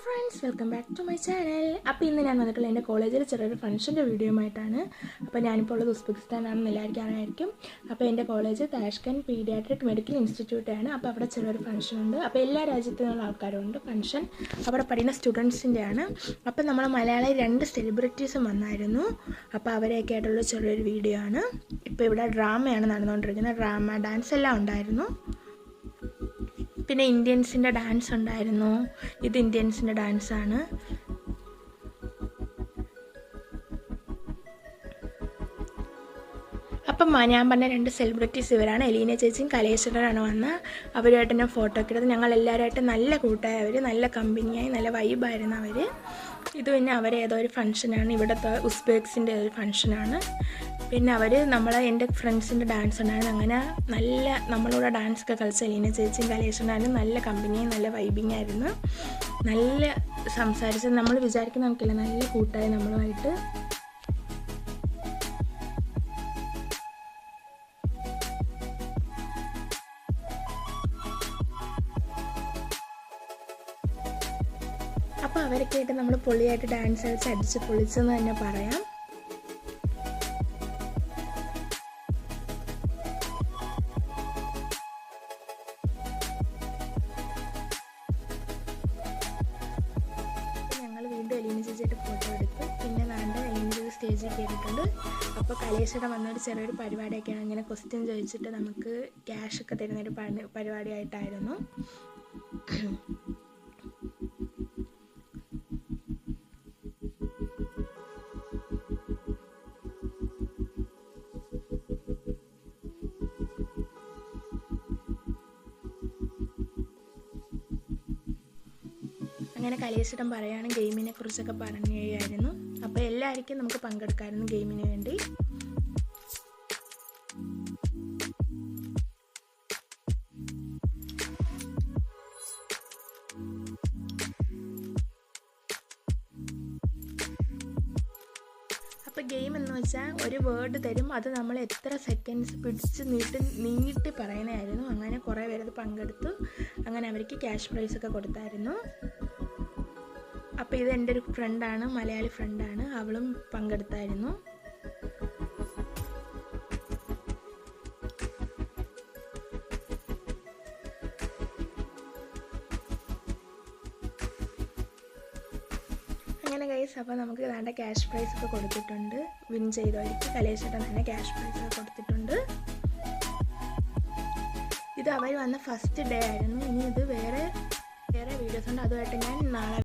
Friends, welcome back to my channel. അപ്പോൾ ഇന്ന് ഞാൻ വന്നിട്ടുള്ള എൻ്റെ കോളേജിൽ ചെറിയൊരു ഫംഗ്ഷൻ്റെ വീഡിയോ ആയിട്ടാണ്. അപ്പോൾ ഞാനിപ്പോൾ ഉള്ളത് ഉസ്ബെക്കിസ്ഥാനാണെന്ന് എല്ലാവർക്കും അറിയായിരിക്കും. അപ്പോൾ എൻ്റെ കോളേജ് താഷ്കൻഡ് പീഡിയാട്രിക് മെഡിക്കൽ ഇൻസ്റ്റിറ്റ്യൂട്ടാണ്. അപ്പോൾ അവിടെ ചെറിയൊരു ഫംഗ്ഷൻ ഉണ്ട്. അപ്പോൾ എല്ലാ രാജ്യത്തു നിന്നുള്ള ആൾക്കാരുണ്ട്. ഫംഗ്ഷൻ അവിടെ പഠിക്കുന്ന സ്റ്റുഡൻസിൻ്റെയാണ്. അപ്പോൾ നമ്മൾ മലയാളം 2 സെലിബ്രിറ്റീസും വന്നായിരുന്നു. അപ്പോൾ അവരെയൊക്കെ ആയിട്ടുള്ള ചെറിയൊരു വീഡിയോ ആണ്. ഇപ്പോൾ ഇവിടെ ഡ്രാമയാണ് നടന്നുകൊണ്ടിരിക്കുന്നത്. ഡ്രാമ ഡാൻസ് എല്ലാം ഉണ്ടായിരുന്നു. പിന്നെ ഇന്ത്യൻസിൻ്റെ ഡാൻസ് ഉണ്ടായിരുന്നു. ഇത് ഇന്ത്യൻസിൻ്റെ ഡാൻസാണ്. അപ്പം ഞാൻ പറഞ്ഞ 2 സെലിബ്രിറ്റീസ് ഇവരാണ്. എലീന ചേച്ചിയും കലേശ്വരനാണ് വന്ന്. അവരുമായിട്ട് ഞാൻ ഫോട്ടോ ഒക്കെ എടുത്ത്. ഞങ്ങൾ എല്ലാവരുമായിട്ട് നല്ല കൂട്ടായി. അവർ നല്ല കമ്പനിയായി, നല്ല വൈബായിരുന്നു അവർ. ഇത് പിന്നെ അവരേതോ ഒരു ഫംഗ്ഷനാണ്, ഇവിടുത്തെ ഉസ്ബെക്സിൻ്റെ ഒരു ഫംഗ്ഷനാണ്. പിന്നെ എൻ്റെ ഫ്രണ്ട്സിൻ്റെ ഡാൻസ് ഉണ്ടായിരുന്നു. അങ്ങനെ നല്ല നമ്മളോട് ഡാൻസൊക്കെ കളിച്ച എലീന ചേച്ചിയും കലേശ്വരനായിരുന്നു. നല്ല കമ്പനിയും നല്ല വൈബിങ് ആയിരുന്നു. നല്ല സംസാരിച്ചത് നമ്മൾ വിചാരിക്കുന്ന നമുക്കില്ല, നല്ല കൂട്ടായി നമ്മളുമായിട്ട്. അപ്പോൾ അവരൊക്കെ ആയിട്ട് നമ്മൾ പൊളിയായിട്ട് ഡാൻസ് കളിച്ച് അടിച്ച് പൊളിച്ചെന്ന് തന്നെ പറയാം. ഞങ്ങൾ വീണ്ടും എലീന ചേച്ചിയായിട്ട് ഫോട്ടോ എടുത്തു. പിന്നെ വേണ്ട എലീന ചേച്ചി സ്റ്റേജിൽ കയറിയിട്ടുണ്ട്. അപ്പോൾ കലേശ്വരം വന്നൊരു ചെറിയൊരു പരിപാടിയൊക്കെയാണ്. ഇങ്ങനെ ക്വസ്റ്റ്യൻ ചോദിച്ചിട്ട് നമുക്ക് ക്യാഷൊക്കെ തരുന്നൊരു പരിപാടിയായിട്ടായിരുന്നു. അങ്ങനെ കലേശ്വരം പറയുകയാണ്, ഗെയിമിനെ കുറിച്ചൊക്കെ പറയുകയായിരുന്നു. അപ്പോൾ എല്ലാവർക്കും നമുക്ക് പങ്കെടുക്കാമായിരുന്നു ഗെയിമിന് വേണ്ടി. അപ്പോൾ ഗെയിം എന്ന് വെച്ചാൽ ഒരു വേർഡ് തരും, അത് നമ്മൾ എത്ര സെക്കൻഡ്സ് പിടിച്ച് നീട്ടി പറയുന്നതായിരുന്നു. അങ്ങനെ കുറേ പേരത് പങ്കെടുത്തു. അങ്ങനെ അവർക്ക് ക്യാഷ് പ്രൈസൊക്കെ കൊടുത്തായിരുന്നു. അപ്പോൾ ഇത് എൻ്റെ ഒരു ഫ്രണ്ടാണ്, മലയാളി ഫ്രണ്ടാണ്. അവളും പങ്കെടുത്തായിരുന്നു. അങ്ങനെ ഗൈസ്, അപ്പോൾ നമുക്ക് വേണ്ട ക്യാഷ് പ്രൈസൊക്കെ കൊടുത്തിട്ടുണ്ട്. വിൻ ചെയ്തവർക്ക് കലേശ്വരം തന്നെ ക്യാഷ് പ്രൈസൊക്കെ കൊടുത്തിട്ടുണ്ട്. ഇത് അവർ വന്ന ഫസ്റ്റ് ഡേ ആയിരുന്നു. ഇനി ഇത് വേറെ വീഡിയോസ് ഉണ്ട്. അതുമായിട്ട് ഞാൻ നാളെ